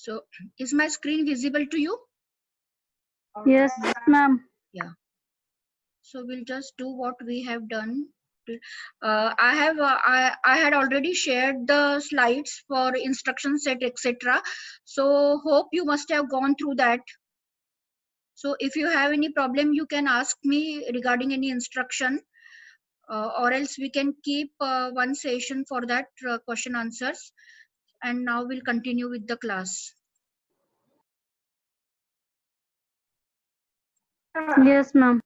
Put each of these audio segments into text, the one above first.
So is my screen visible to you? Yes, ma'am. Yeah. So we'll just do what we have done. I had already shared the slides for instruction set, etc. So hope you must have gone through that. So if you have any problem, you can ask me regarding any instruction, or else we can keep one session for that question answers. And now we'll continue with the class. Yes, ma'am.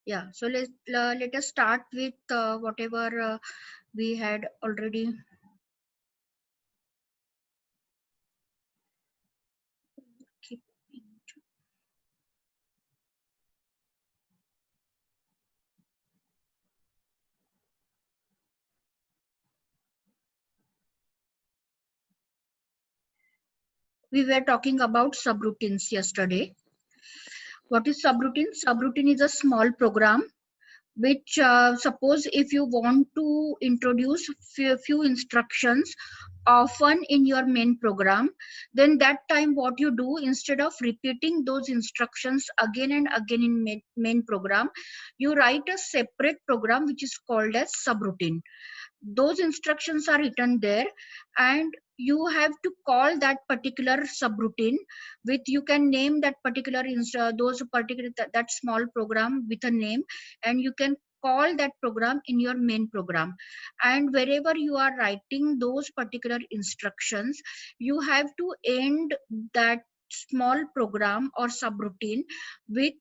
Yeah. So let us start with whatever we had already. We were talking about subroutines yesterday. What is subroutine? Subroutine is a small program which, suppose if you want to introduce few instructions often in your main program, then that time what you do, instead of repeating those instructions again and again in main program, you write a separate program which is called as subroutine. Those instructions are written there, and you have to call that particular subroutine with, you can name that particular those particular that small program with a name, and you can call that program in your main program. And wherever you are writing those particular instructions, you have to end that small program or subroutine with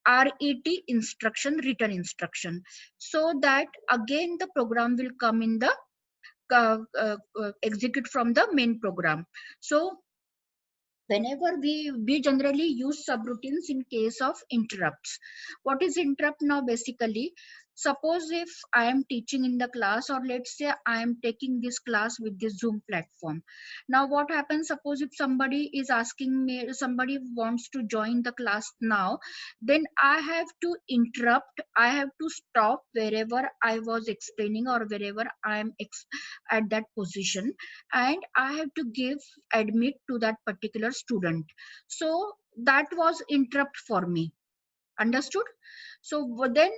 RET instruction, written instruction, so that again the program will come in the execute from the main program. So whenever we generally use subroutines in case of interrupts. What is interrupt? Now basically, suppose if I am teaching in the class, or let's say I am taking this class with this Zoom platform. Now what happens, suppose if somebody is asking me, somebody wants to join the class now, then I have to interrupt, I have to stop wherever I was explaining or wherever I am at that position, and I have to give admit to that particular student. So that was interrupt for me. Understood? So then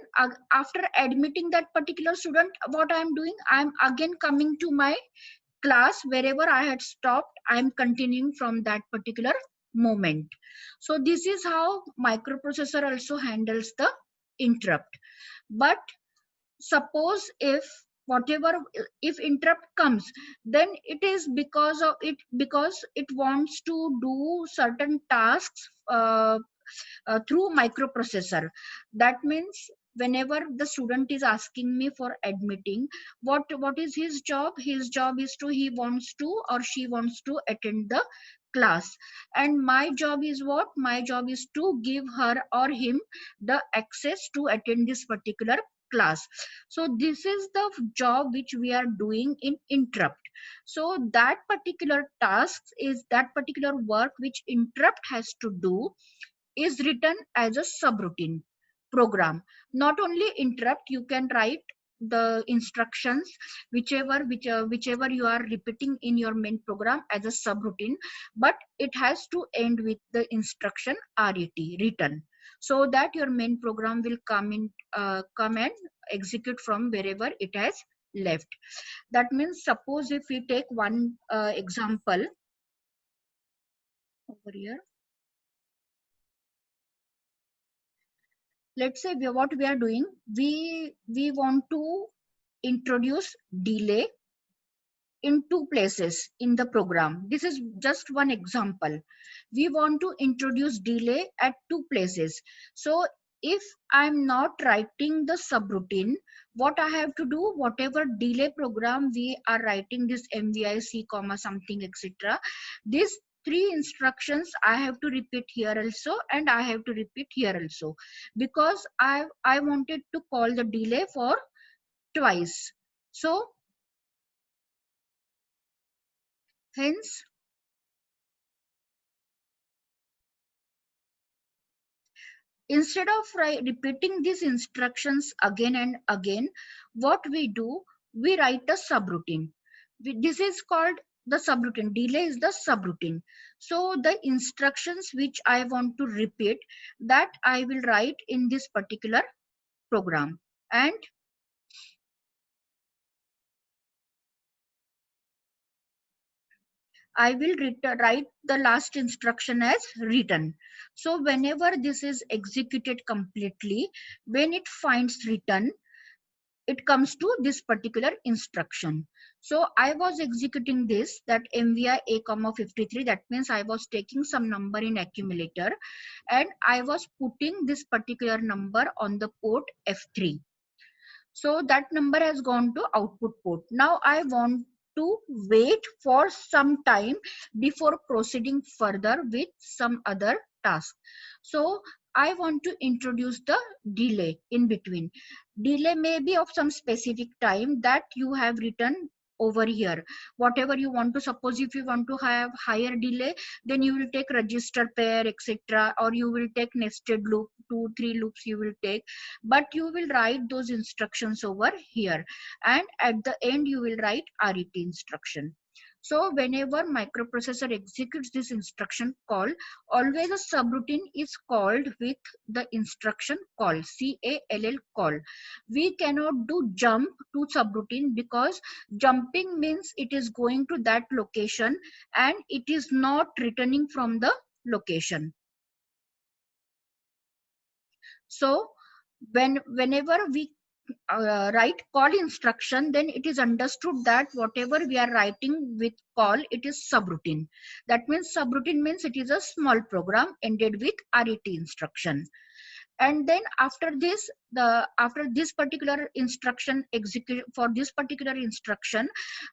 after admitting that particular student, what I am doing, I am again coming to my class wherever I had stopped. I am continuing from that particular moment. So this is how microprocessor also handles the interrupt. But suppose if whatever, if interrupt comes, then it is because of it, because it wants to do certain tasks through microprocessor. That means whenever the student is asking me for admitting, what is his job? His job is to, he wants to or she wants to attend the class, and my job is what? My job is to give her or him the access to attend this particular class. So this is the job which we are doing in interrupt. So that particular task is, that particular work which interrupt has to do, is written as a subroutine program. Not only interrupt, you can write the instructions, whichever you are repeating in your main program as a subroutine, but it has to end with the instruction ret, return, so that your main program will come and execute from wherever it has left. That means, suppose if we take one example over here. Let's say what we are doing, we want to introduce delay in two places in the program. This is just one example. We want to introduce delay at two places. So if I'm not writing the subroutine, what I have to do, whatever delay program we are writing, this MVIC comma something etc, these three instructions I have to repeat here also, and I have to repeat here also, because I wanted to call the delay for twice. So hence, instead of repeating these instructions again and again, what we do, we write a subroutine. This is called the subroutine. Delay is the subroutine. So the instructions which I want to repeat, that I will write in this particular program, and I will write the last instruction as return. So whenever this is executed completely, when it finds return, it comes to this particular instruction. So I was executing this, that MVI A comma 53. That means I was taking some number in accumulator and I was putting this particular number on the port F3. So that number has gone to output port. Now I want to wait for some time before proceeding further with some other task. So I want to introduce the delay in between. Delay may be of some specific time that you have written over here. Whatever you want to, suppose if you want to have higher delay, then you will take register pair etc, or you will take nested loop, 2-3 loops you will take, but you will write those instructions over here, and at the end you will write RET instruction. So whenever microprocessor executes this instruction call, always a subroutine is called with the instruction call, CALL call. We cannot do jump to subroutine, because jumping means it is going to that location and it is not returning from the location. So whenever we write call instruction, then it is understood that whatever we are writing with call, it is subroutine. That means subroutine means it is a small program ended with RET instruction. And then after this, after this particular instruction execute, for this particular instruction,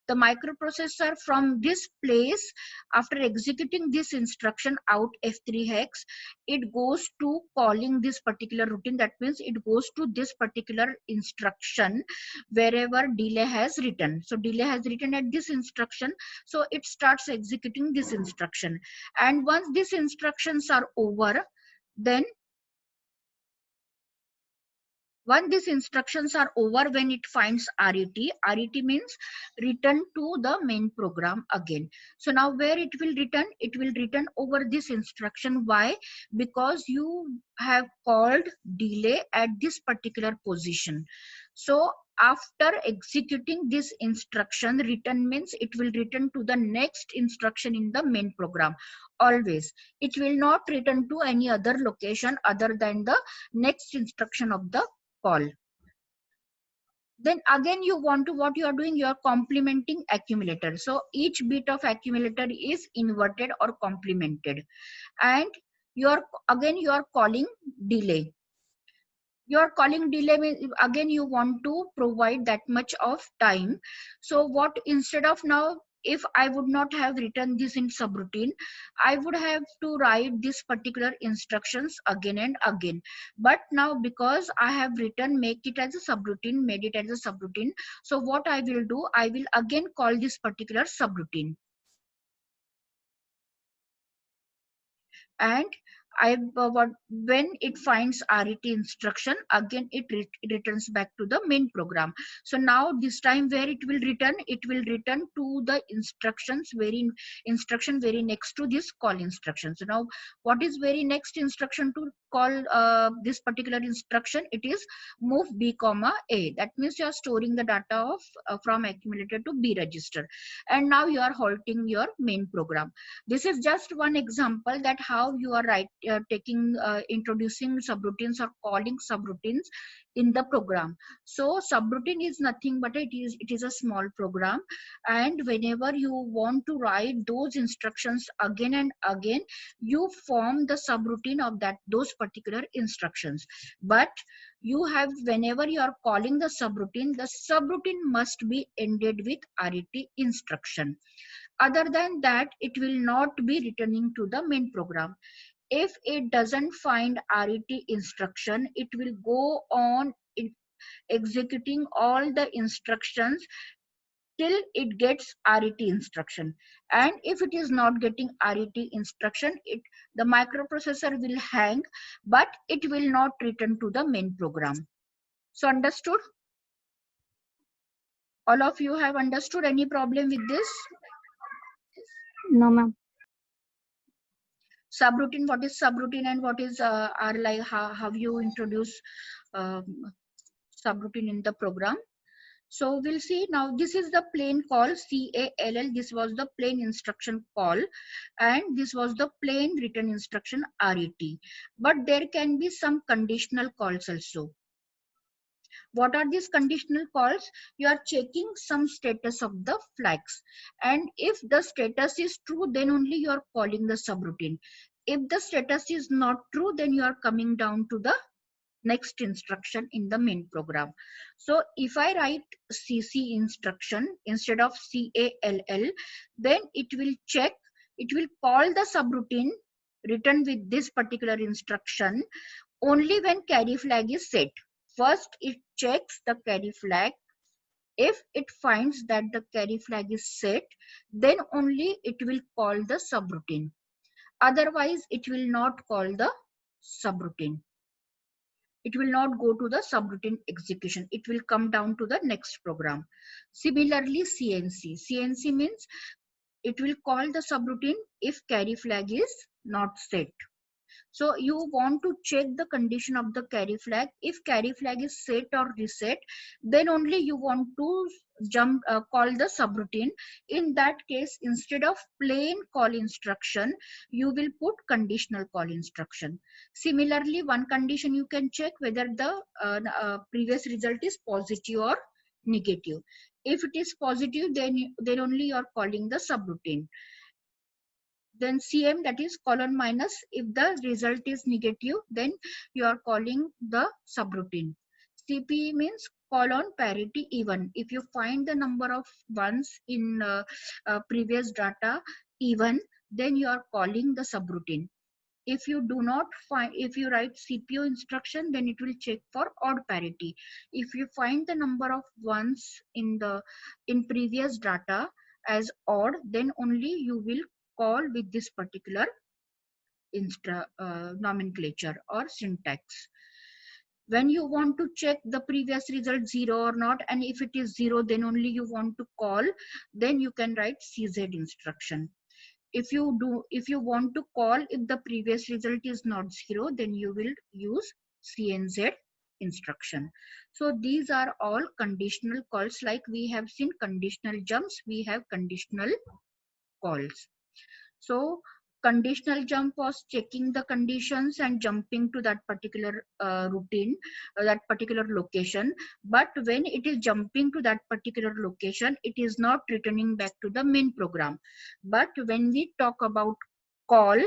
the microprocessor from this place, after executing this instruction out F3 hex, it goes to calling this particular routine. That means it goes to this particular instruction wherever delay has written. So delay has written at this instruction, so it starts executing this instruction. And once these instructions are over, then once these instructions are over, when it finds RET, RET means return to the main program again. So now where it will return? It will return over this instruction. Why? Because you have called delay at this particular position. So after executing this instruction, return means it will return to the next instruction in the main program. Always. It will not return to any other location other than the next instruction of the call. Then again you want to, what you are doing, you are complementing accumulator. So each bit of accumulator is inverted or complemented, and you are again you are calling delay. You are calling delay means again you want to provide that much of time. So what, instead of now, if I would not have written this in subroutine, I would have to write this particular instructions again and again. But now because I have written, make it as a subroutine, made it as a subroutine. So what I will do, I will again call this particular subroutine, and when it finds RET instruction, again it returns back to the main program. So now this time where it will return to the instruction very next to this call instruction. So now what is very next instruction to call this particular instruction? It is move B comma A. That means you are storing the data of from accumulator to B register, and now you are halting your main program. This is just one example that how you are introducing subroutines or calling subroutines in the program. So subroutine is nothing but it is a small program, and whenever you want to write those instructions again and again, you form the subroutine of those particular instructions. But you have, whenever you are calling the subroutine must be ended with RET instruction. Other than that, it will not be returning to the main program. If it doesn't find RET instruction, it will go on executing all the instructions till it gets RET instruction. And if it is not getting RET instruction, the microprocessor will hang, but it will not return to the main program. So understood? All of you have understood? Any problem with this? No, ma'am. Subroutine, what is subroutine and what is are like how you introduce subroutine in the program? So we'll see now. This is the plain call CALL. This was the plain instruction call, and this was the plain written instruction RET. But there can be some conditional calls also. What are these conditional calls? You are checking some status of the flags, and if the status is true, then only you are calling the subroutine. If the status is not true, then you are coming down to the next instruction in the main program. So if I write CC instruction instead of CALL, then it will call the subroutine written with this particular instruction only when carry flag is set. First, it checks the carry flag. If it finds that the carry flag is set, then only it will call the subroutine. Otherwise, it will not call the subroutine. It will not go to the subroutine execution. It will come down to the next program. Similarly, CNC. CNC means it will call the subroutine if carry flag is not set. So you want to check the condition of the carry flag. If carry flag is set or reset, then only you want to call the subroutine. In that case, instead of plain call instruction, you will put conditional call instruction. Similarly, one condition you can check whether the previous result is positive or negative. If it is positive, then only you are calling the subroutine. Then CM, that is colon minus. If the result is negative, then you are calling the subroutine. CP means colon parity even. If you find the number of ones in previous data even, then you are calling the subroutine. If you do not find, if you write CPU instruction, then it will check for odd parity. If you find the number of ones in previous data as odd, then only you will call with this particular nomenclature or syntax. When you want to check the previous result 0 or not, and if it is 0, then only you want to call, then you can write CZ instruction. If you want to call if the previous result is not 0, then you will use CNZ instruction. So these are all conditional calls. Like we have seen conditional jumps, we have conditional calls. So conditional jump was checking the conditions and jumping to that particular routine, that particular location. But when it is jumping to that particular location, it is not returning back to the main program. But when we talk about call,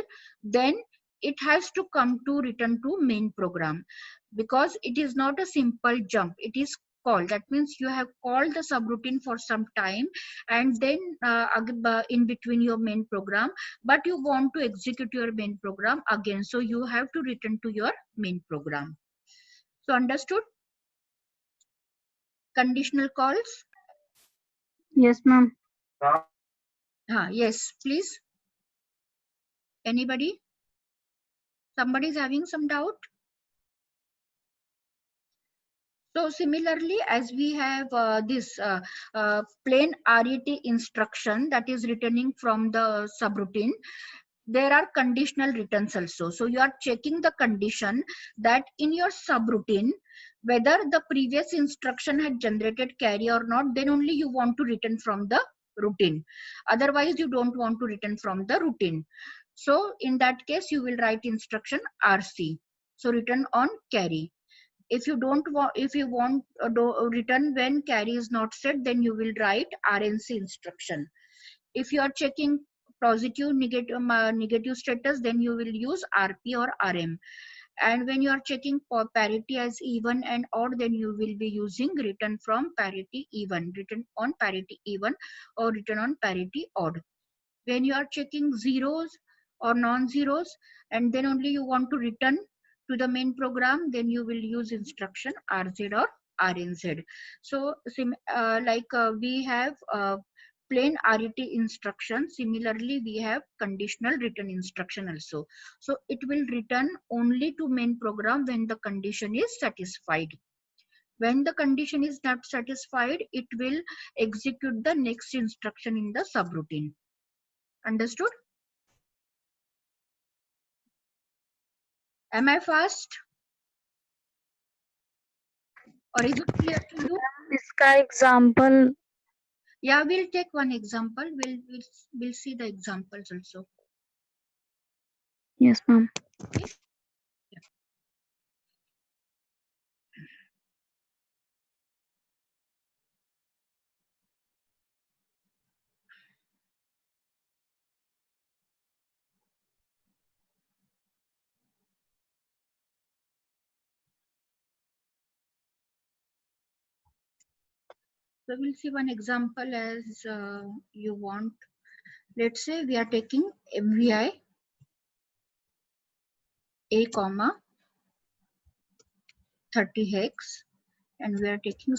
then it has to come to return to main program, because it is not a simple jump, it is call. That means you have called the subroutine for some time, and then in between your main program, but you want to execute your main program again, so you have to return to your main program. So understood? Conditional calls? Yes, ma'am. Yes, please. Anybody? Somebody is having some doubt? So similarly, as we have this plain RET instruction that is returning from the subroutine, there are conditional returns also. So you are checking the condition that in your subroutine, whether the previous instruction had generated carry or not, then only you want to return from the routine. Otherwise, you don't want to return from the routine. So in that case, you will write instruction RC. So return on carry. If you don't want, if you want return when carry is not set, then you will write RNC instruction. If you are checking positive, negative status, then you will use RP or RM. And when you are checking for parity as even and odd, then you will be using return from parity even, return on parity even, or return on parity odd. When you are checking zeros or non-zeros, and then only you want to return to the main program, then you will use instruction RZ or RNZ. So we have plain RET instruction. Similarly, we have conditional return instruction also. So it will return only to main program when the condition is satisfied. When the condition is not satisfied, it will execute the next instruction in the subroutine. Understood? Am I fast? Or is it clear to you? इसका example. Yeah, we'll take one example. We'll see the examples also. Yes, ma'am. Okay. Yeah. So we'll see one example as you want. Let's say we are taking MVI A comma 30 hex, and we are taking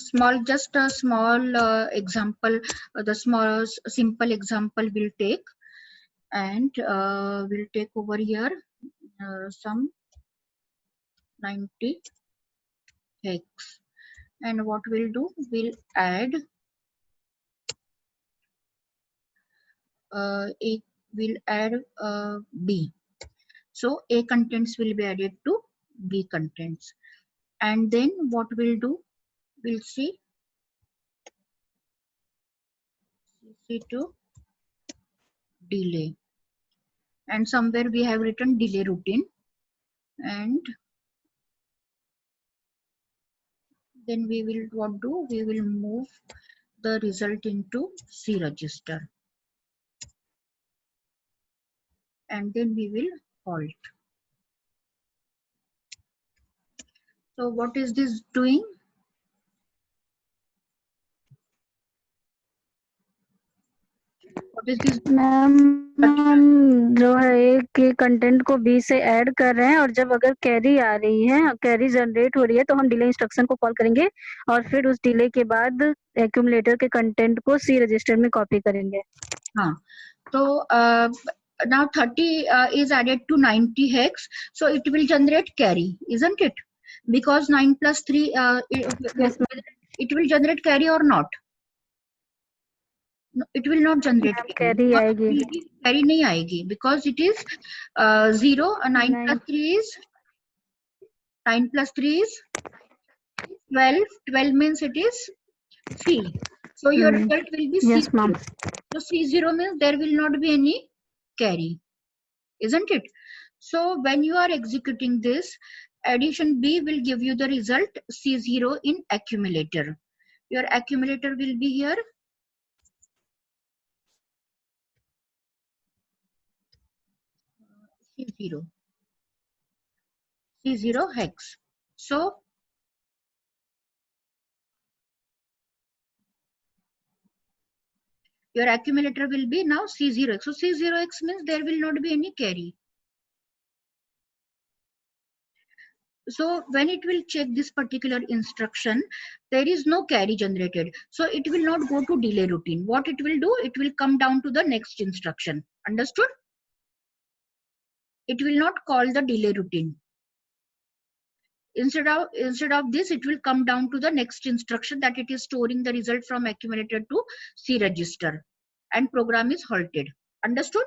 just a small example. The small simple example we'll take, and we'll take over here some 90 hex. And what we'll do, we'll add B. So A contents will be added to B contents. And then what we'll do, we'll see to delay. And somewhere we have written delay routine. And then we will what do? We will move the result into C register. And then we will halt. So what is this doing? What is this? Ma'am हम जो है एक के content को B से add कर रहे हैं, और जब अगर कैरी आ रही है, कैरी जनरेट हो रही है, तो हम डिले इंस्ट्रक्शन को कॉल करेंगे और फिर उस डिले के बाद एक्यूमुलेटर के कंटेंट को सी रजिस्टर में कॉपी करेंगे. हाँ, तो now 30 is added to 90 hex, so it will generate carry, isn't it? Because 9 plus 3 Yes, ma'am. it will generate carry or not? No, it will not generate ma'am carry. Carry आएगी. Carry नहीं आएगी because it is 0. 9 plus 3 is 9 plus 3 is 12. 12 means it is C. So your result will be Yes, C0. ma'am. So C0 means there will not be any carry, isn't it? So when you are executing this, addition B will give you the result C0 in accumulator. Your accumulator will be here. C0. C0 hex. So your accumulator will be now C0x. So C0x means there will not be any carry. So when it will check this particular instruction, there is no carry generated. So it will not go to delay routine. What it will do, it will come down to the next instruction. Understood? It will not call the delay routine. Instead of this, it will come down to the next instruction, that it is storing the result from accumulator to C register, and program is halted. Understood?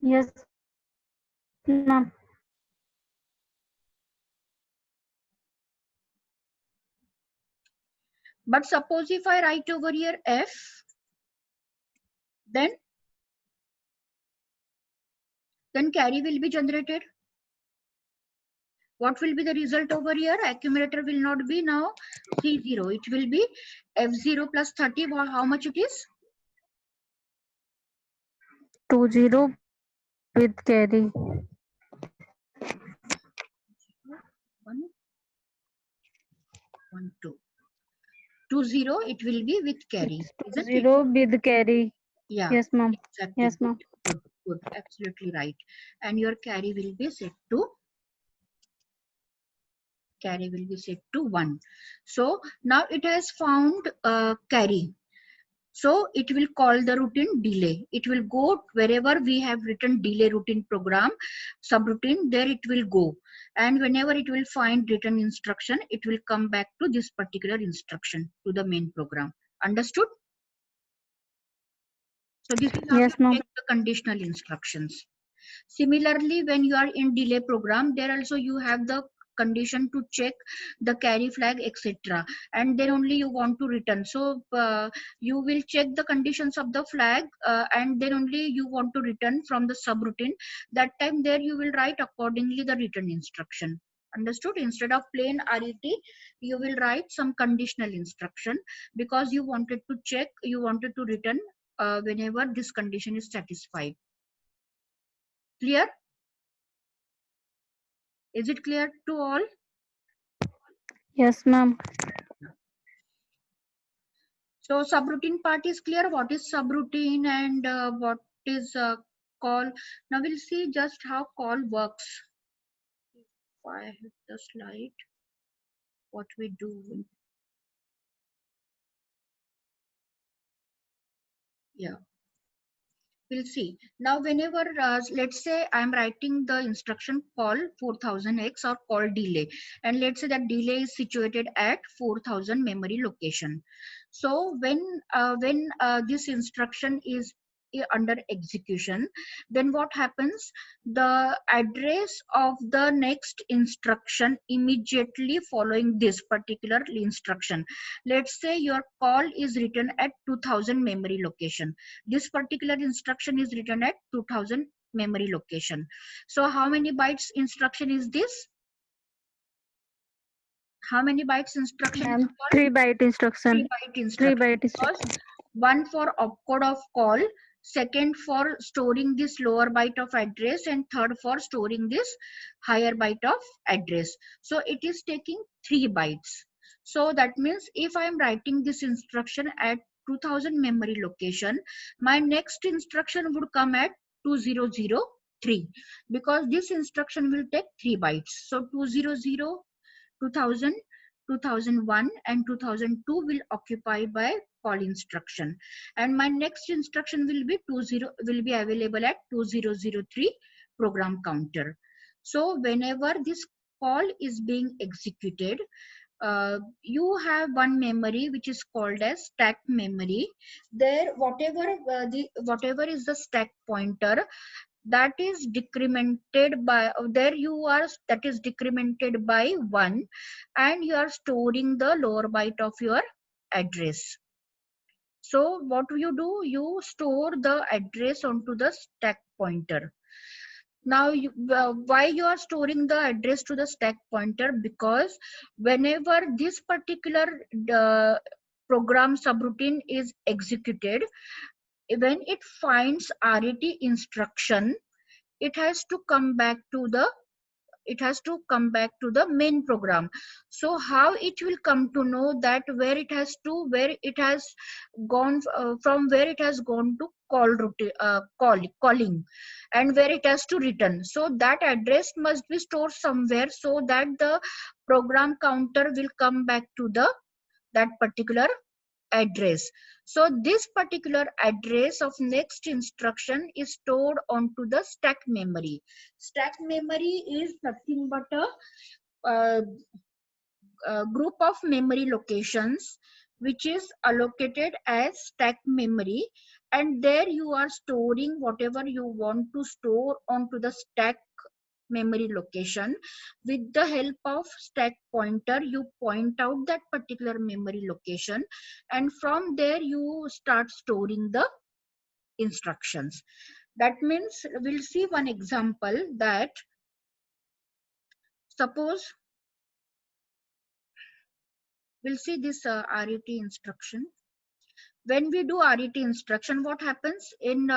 Yes, ma'am. But suppose if I write over here F, then carry will be generated. What will be the result over here? Accumulator will not be now C0. It will be F0 plus 30. How much it is? 20 with carry. 1, 1, 2. 20, it will be with carry. Isn't it? 20 with carry. Yeah. Yes, ma'am. Exactly. Yes, ma'am. Good, good. Absolutely right. And your carry will be set to 1. So now it has found carry. So it will call the routine delay. It will go wherever we have written delay routine program, subroutine, there it will go. And whenever it will find written instruction, it will come back to this particular instruction, to the main program. Understood? So this is how Yes, you ma'am. check the conditional instructions. Similarly, when you are in delay program, there also you have the condition to check the carry flag, etc. And then only you want to return. So you will check the conditions of the flag, and then only you want to return from the subroutine. That time there you will write accordingly the return instruction. Understood? Instead of plain RET, you will write some conditional instruction, because you wanted to check, you wanted to return whenever this condition is satisfied. Clear? Is it clear to all? Yes, ma'am. So subroutine part is clear. What is subroutine and what is call? Now we'll see just how call works. If I hit the slide, what we do. Yeah. We'll see. Now whenever, let's say I'm writing the instruction call 4000x or call delay, and let's say that delay is situated at 4000 memory location. So when this instruction is under execution, then what happens? The address of the next instruction immediately following this particular instruction. Let's say your call is written at 2000 memory location. This particular instruction is written at 2000 memory location. So how many bytes instruction is this? How many bytes instruction is called? 3 byte instruction. 3 byte instruction. 3 byte Because instruction. one for opcode of call, second for storing this lower byte of address, and third for storing this higher byte of address. So it is taking 3 bytes. So that means if I am writing this instruction at 2000 memory location, my next instruction would come at 2003, because this instruction will take 3 bytes. So 200, 2000, 2001 and 2002 will occupy by call instruction, and my next instruction will be available at 2003 program counter. So whenever this call is being executed, you have one memory which is called as stack memory. There whatever is the stack pointer, that is decremented by, that is decremented by 1, and you are storing the lower byte of your address. So what you do, you store the address onto the stack pointer. Now why you are storing the address to the stack pointer? Because whenever this particular program subroutine is executed, when it finds RET instruction, it has to come back to the main program. So how it will come to know that where it has gone, from where it has gone to calling, and where it has to return? So that address must be stored somewhere, so that the program counter will come back to that particular address. So this particular address of next instruction is stored onto the stack memory. Stack memory is nothing but a group of memory locations which is allocated as stack memory, and there you are storing whatever you want to store onto the stack memory location. With the help of stack pointer, you point out that particular memory location, and from there you start storing the instructions. That means we'll see one example, that suppose we'll see this RET instruction. When we do RET instruction, what happens in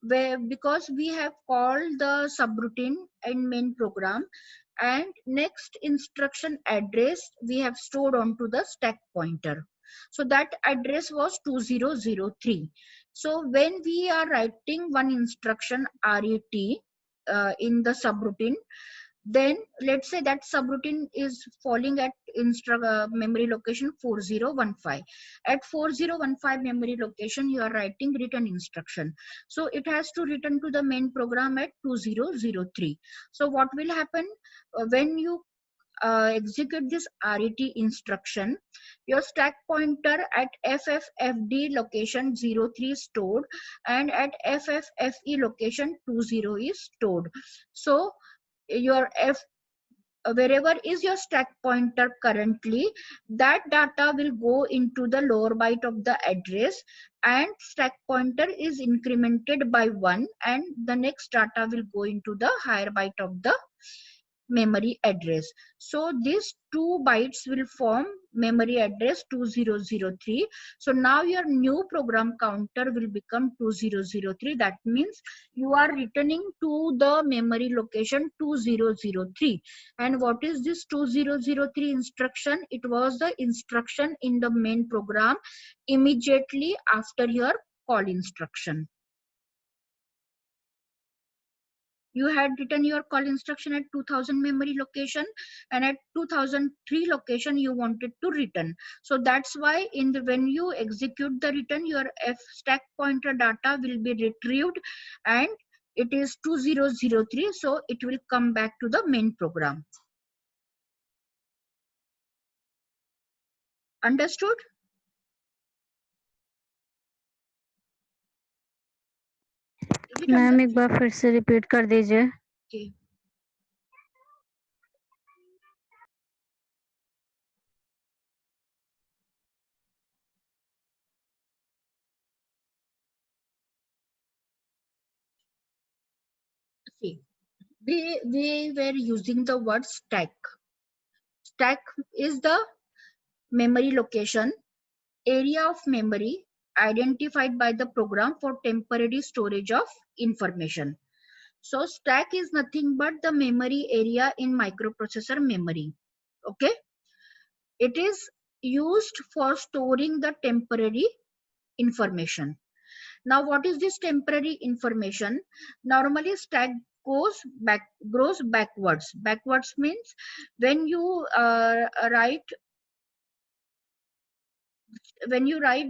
where, because we have called the subroutine in main program, and next instruction address we have stored onto the stack pointer. So that address was 2003. So when we are writing one instruction RET in the subroutine, then let's say that subroutine is falling at memory location 4015. At 4015 memory location you are writing return instruction, so it has to return to the main program at 2003. So what will happen when you execute this RET instruction, your stack pointer at FFFD location 03 is stored, and at FFFE location 20 is stored. So your wherever is your stack pointer currently, that data will go into the lower byte of the address, and stack pointer is incremented by 1, and the next data will go into the higher byte of the memory address. So these 2 bytes will form memory address 2003. So now your new program counter will become 2003. That means you are returning to the memory location 2003. And what is this 2003 instruction? It was the instruction in the main program immediately after your call instruction. You had written your call instruction at 2000 memory location, and at 2003 location you wanted to return. So that's why in the when you execute the return, your F stack pointer data will be retrieved, and it is 2003, so it will come back to the main program. Understood? Ma'am एक बार फिर से repeat कर दीजिए. Okay. See, we were using the word stack. Stack is the memory location, area of memory identified by the program for temporary storage of information. So stack is nothing but the memory area in microprocessor memory. Okay. It is used for storing the temporary information. Now, what is this temporary information? Normally, stack grows backwards. Backwards means when you write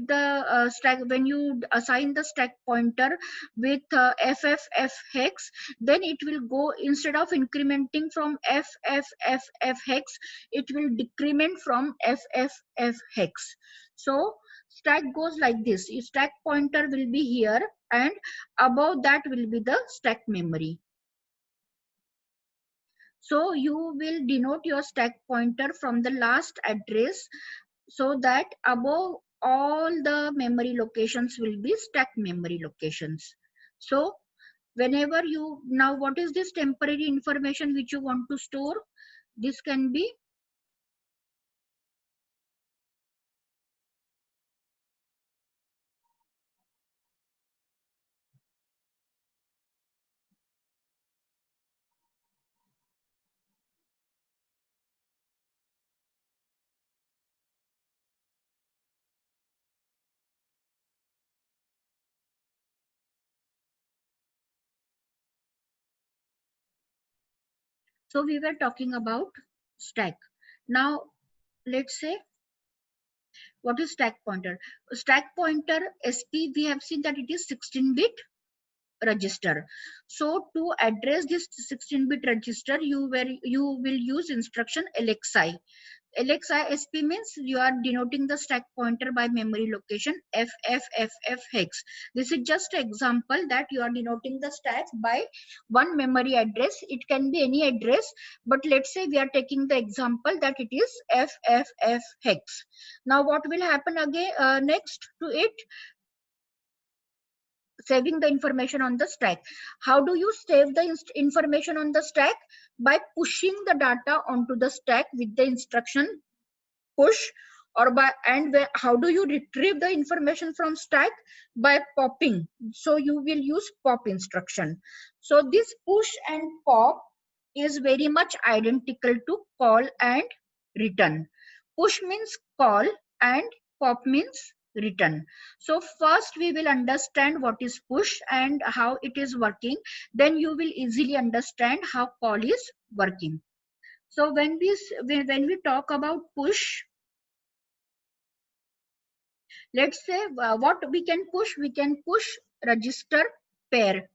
the stack, when you assign the stack pointer with FFF hex, then it will go, instead of incrementing from FFFF hex, it will decrement from FFF hex. So stack goes like this. Your stack pointer will be here, and above that will be the stack memory. So you will denote your stack pointer from the last address, so that above all the memory locations will be stack memory locations. So whenever you, now what is this temporary information which you want to store? This can be so we were talking about stack. Now let's say What is stack pointer? Stack pointer SP, we have seen that it is 16-bit register. So to address this 16-bit register, you will use instruction LXI. LXI-SP means you are denoting the stack pointer by memory location FFFF hex. This is just an example that you are denoting the stack by one memory address. It can be any address, but let's say we are taking the example that it is FFF hex. Now what will happen again next to it? Saving the information on the stack. How do you save the information on the stack? By pushing the data onto the stack with the instruction push, or by how do you retrieve the information from stack? By popping. So you will use pop instruction. So this push and pop is very much identical to call and return. Push means call and pop means return. So first we will understand what is push and how it is working. Then you will easily understand how call is working. So when we talk about push, let's say what we can push register pair,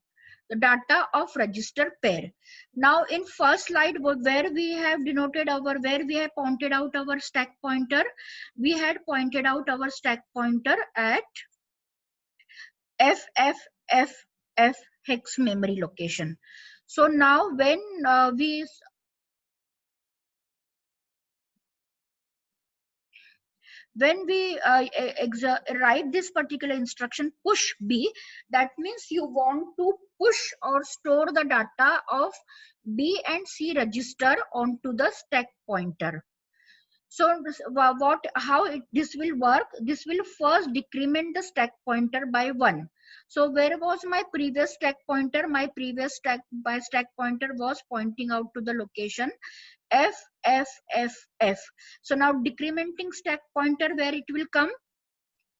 the data of register pair. Now in first slide where we have pointed out our stack pointer, we had pointed out our stack pointer at FFFF hex memory location. So now when we write this particular instruction push B, that means you want to push or store the data of B and C register onto the stack pointer. So this will work? This will first decrement the stack pointer by 1. So where was my previous stack pointer? My previous stack pointer was pointing out to the location FFFF. So now decrementing stack pointer, where it will come?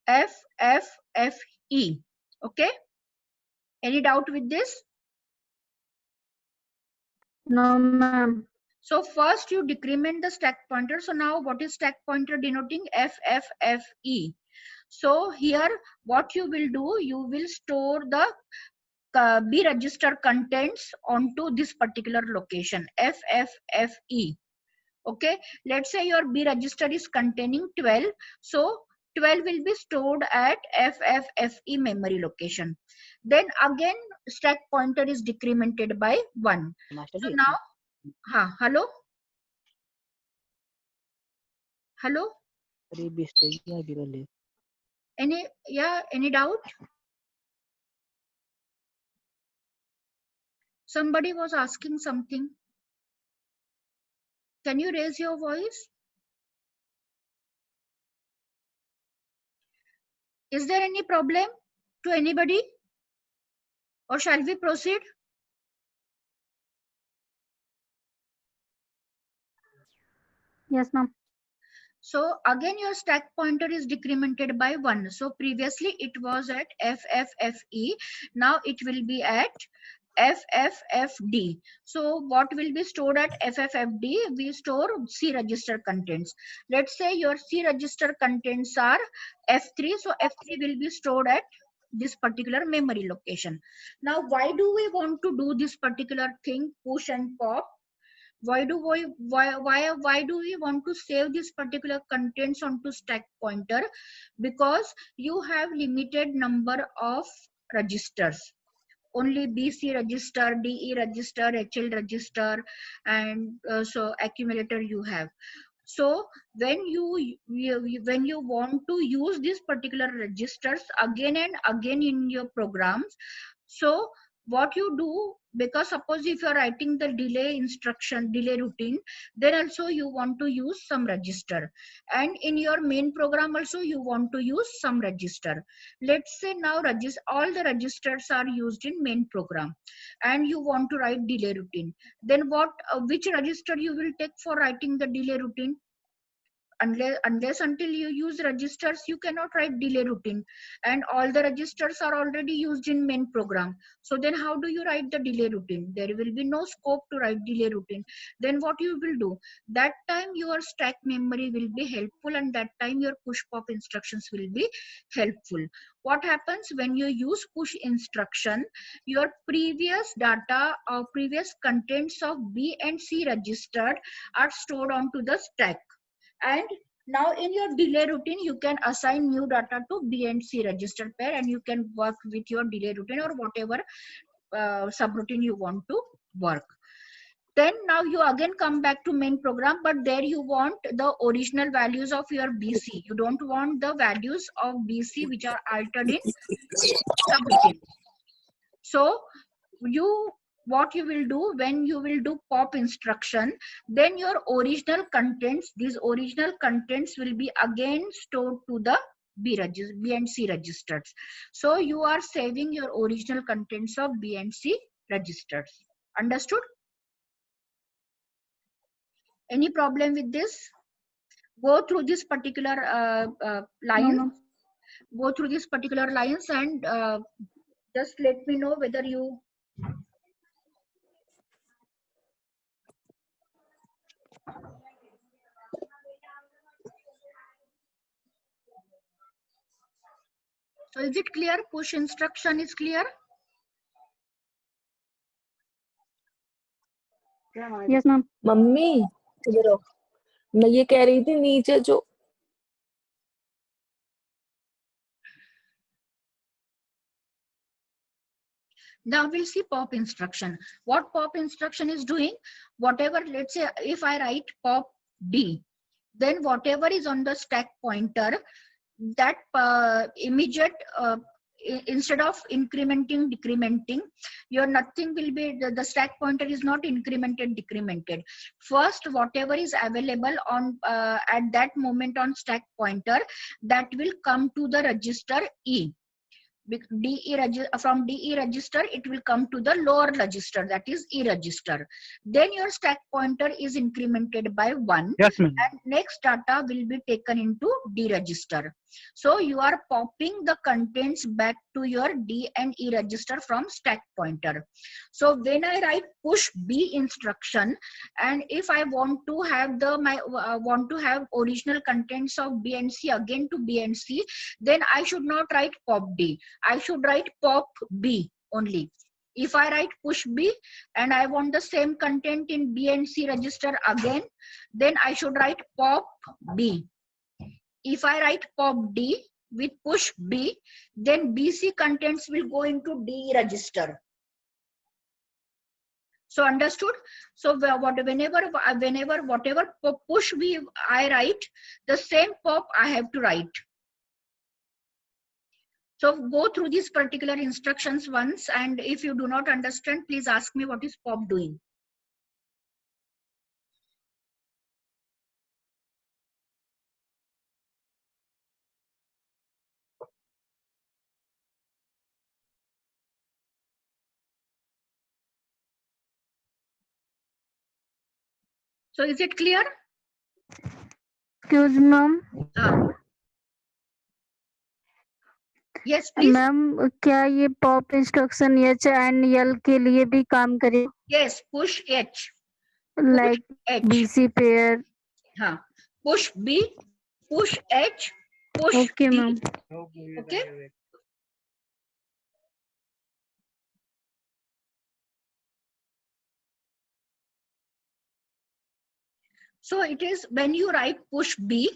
FFFE. Okay. Any doubt with this? No, ma'am. So first you decrement the stack pointer. So now what is stack pointer denoting? FFFE. So here what you will do, you will store the B register contents onto this particular location FFFE. Okay, let's say your B register is containing 12. So 12 will be stored at FFFE memory location. Then again stack pointer is decremented by 1. So now, hello? Hello? Any doubt? Somebody was asking something. Can you raise your voice? Is there any problem to anybody? Or shall we proceed? Yes, ma'am. So again your stack pointer is decremented by 1. So previously it was at FFFE. Now it will be at FFFD. So what will be stored at FFFD? We store C register contents. Let's say your C register contents are F3. So F3 will be stored at this particular memory location. Now why do we want to do this particular thing, push and pop? Why do we want to save this particular contents onto stack pointer? Because you have limited number of registers. Only BC register, DE register, HL register, and so accumulator you have. So when you want to use these particular registers again and again in your programs, so what you do, because suppose if you are writing the delay routine, then also you want to use some register, and in your main program also you want to use some register. Let's say now all the registers are used in main program and you want to write delay routine. Then which register you will take for writing the delay routine? unless until you use registers, you cannot write delay routine, and all the registers are already used in main program. So then how do you write the delay routine? There will be no scope to write delay routine. Then what you will do, that time your stack memory will be helpful, and that time your push pop instructions will be helpful. What happens when you use push instruction? Your previous data or previous contents of B and C registered are stored onto the stack, and now in your delay routine you can assign new data to B and C register pair, and you can work with your delay routine or whatever subroutine you want to work. Then now you again come back to main program, but there you want the original values of your BC. You don't want the values of BC which are altered in subroutine. So what you will do when you will do pop instruction, then your original contents, these original contents will be again stored to the B and C registers. So you are saving your original contents of B and C registers. Understood? Any problem with this? Go through this particular line. No. Go through this particular lines and just let me know whether you. So is it clear? Push instruction is clear? Yes, ma'am. Mummy इधर आओ, मैं ये कह रही थी नीचे जो Now we'll see pop instruction. What pop instruction is doing? Whatever, let's say if I write pop D, then whatever is on the stack pointer, that immediate instead of incrementing, decrementing, your nothing will be, the stack pointer is not incremented, decremented. First, whatever is available on at that moment on stack pointer, that will come to the register E. From DE register, it will come to the lower register, that is E register. Then your stack pointer is incremented by 1. Yes, ma'am. And next data will be taken into D register. So you are popping the contents back to your D and E register from stack pointer. So when I write push B instruction, and if I want to have want to have original contents of B and C again to B and C, then I should not write pop D. I should write pop B only. If I write push B and I want the same content in B and C register again, then I should write pop B. If I write pop D with push B, then BC contents will go into D register. So understood? So whenever whatever push B I write, the same pop I have to write. So go through these particular instructions once, and if you do not understand, please ask me what is pop doing. So is it clear? Excuse ma'am. Yes, please. Ma'am क्या ये pop instruction H and L के लिए भी काम करे? Yes, push H. Like H. BC pair. हाँ. Push B, push H, push Okay, D. ma'am. Okay. So it is when you write push B,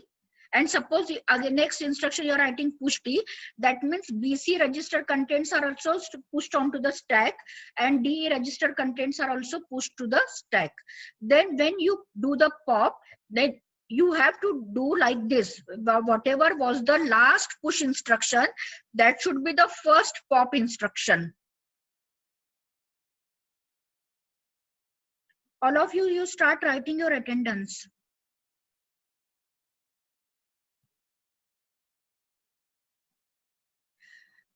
and suppose again next instruction you're writing push D, that means BC register contents are also pushed onto the stack, and DE register contents are also pushed to the stack. Then when you do the pop, then you have to do like this. Whatever was the last push instruction, that should be the first pop instruction. All of you start writing your attendance.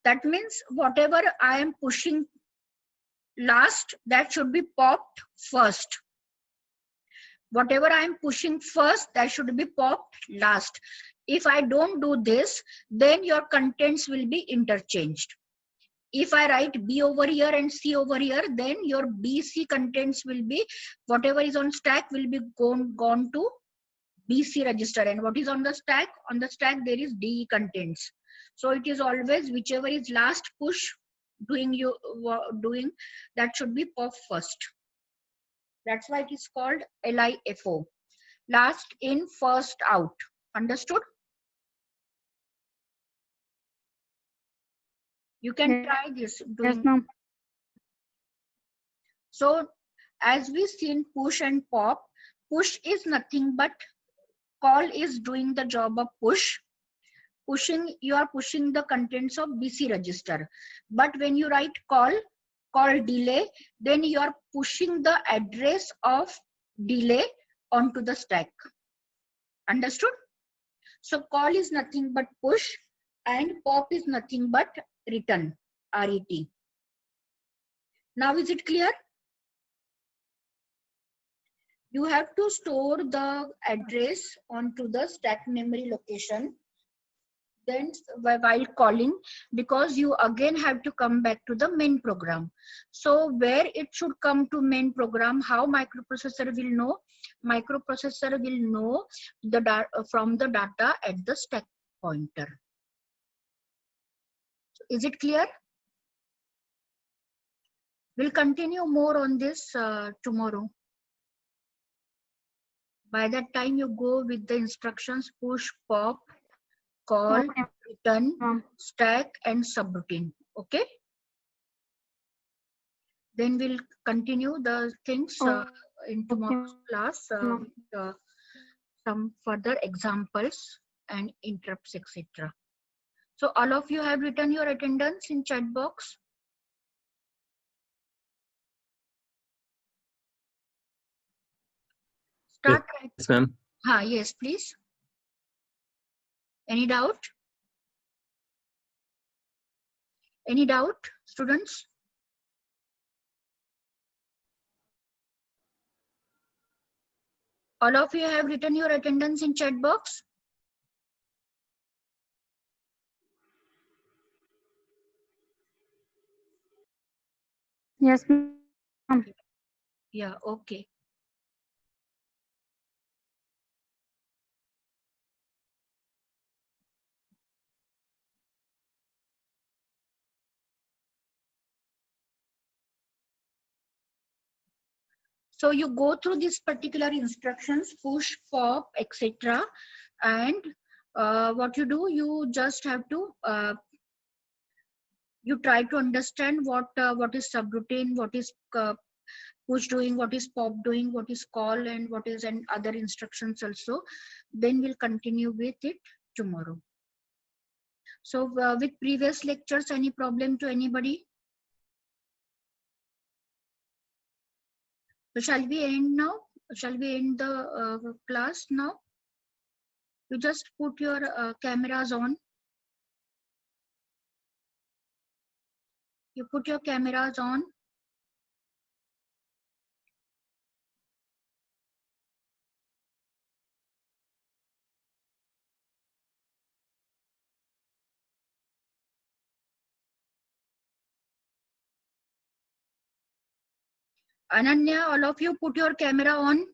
That means whatever I am pushing last, that should be popped first. Whatever I am pushing first, that should be popped last. If I don't do this, then your contents will be interchanged. If I write B over here and C over here, then your BC contents will be, whatever is on stack will be gone to BC register, and what is on the stack? On the stack there is DE contents. So it is always whichever is last push doing that should be pop first. That's why it is called LIFO. Last in, first out. Understood? You can try this. Yes, ma'am. So as we seen push and pop, push is nothing but call is doing the job of push. You are pushing the contents of BC register. But when you write call delay, then you are pushing the address of delay onto the stack. Understood? So call is nothing but push and pop is nothing but return, RET. Now is it clear? You have to store the address onto the stack memory location. Then while calling, because you again have to come back to the main program. So where it should come to main program, how microprocessor will know? Microprocessor will know the from the data at the stack pointer. Is it clear? We'll continue more on this tomorrow. By that time you go with the instructions push, pop, call, return, stack and subroutine. Okay, then we'll continue the things in tomorrow's class, some further examples and interrupts, etc. So all of you have written your attendance in chat box. Start. Yes, ma'am. Yes, please. Any doubt? Any doubt, students? All of you have written your attendance in chat box? Yes, ma'am. Yeah, okay. So you go through these particular instructions, push, pop, etc. And what you do, you just have to you try to understand what is subroutine, what is push doing, what is pop doing, what is call, and what is and other instructions also. Then we'll continue with it tomorrow. So with previous lectures, any problem to anybody? So shall we end now? Shall we end the class now? You just put your cameras on. You put your cameras on. Ananya, all of you put your camera on.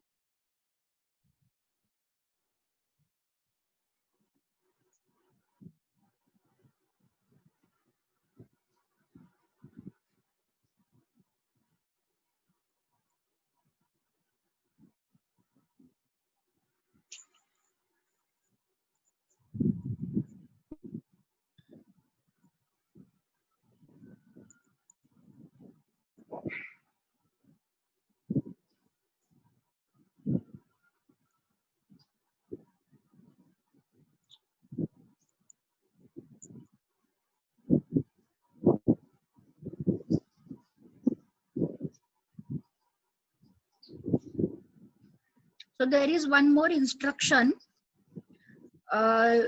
So there is one more instruction.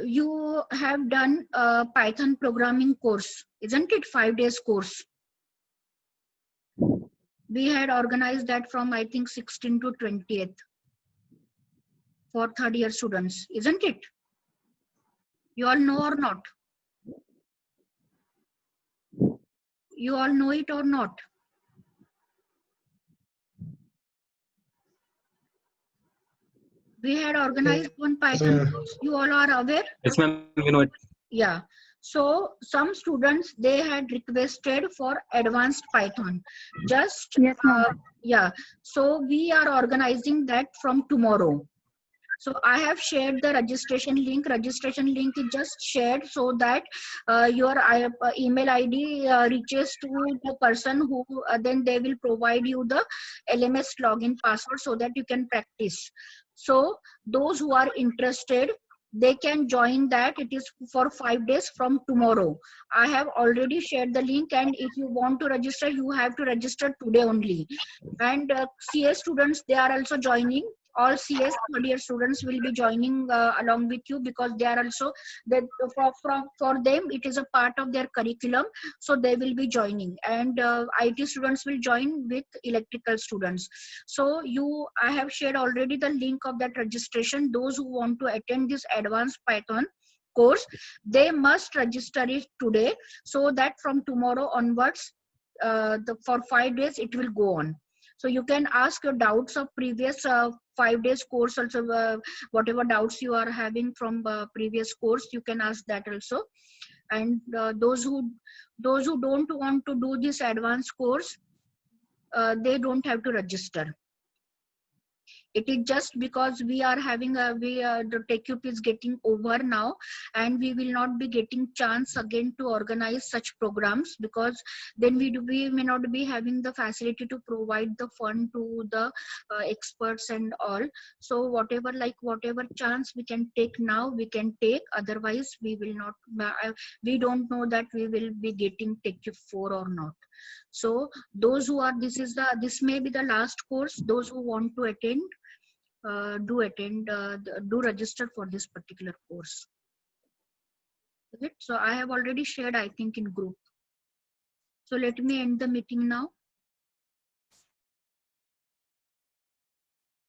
You have done a Python programming course, isn't it? 5 days course. We had organized that from I think 16th to 20th. for third year students, isn't it? You all know or not? You all know it or not? We had organized one Python course. You all are aware? Yes, ma'am. You know it. Yeah. So some students, they had requested for advanced Python. Just Yes, ma'am. yeah. So we are organizing that from tomorrow. So I have shared the registration link. Registration link is just shared so that your email ID reaches to the person who then they will provide you the LMS login password so that you can practice. So those who are interested, they can join that. It is for 5 days from tomorrow. I have already shared the link, and if you want to register, you have to register today only. And CS students, they are also joining. All CS third year students will be joining along with you, because they are also that for them it is a part of their curriculum, so they will be joining. And IT students will join with electrical students. So I have shared already the link of that registration. Those who want to attend this advanced Python course, they must register it today, so that from tomorrow onwards, for 5 days it will go on. So you can ask your doubts of previous 5 days course also. Whatever doubts you are having from previous course, you can ask that also. And those who don't want to do this advanced course, they don't have to register. It is just because we are having the TechUp is getting over now, and we will not be getting chance again to organize such programs, because then we may not be having the facility to provide the fund to the experts and all. So whatever chance we can take now, we can take. Otherwise we will not. We don't know that we will be getting TechUp 4 or not. So those who are, this may be the last course. Those who want to attend, do register for this particular course. Okay? So I have already shared, I think, in group. So let me end the meeting now.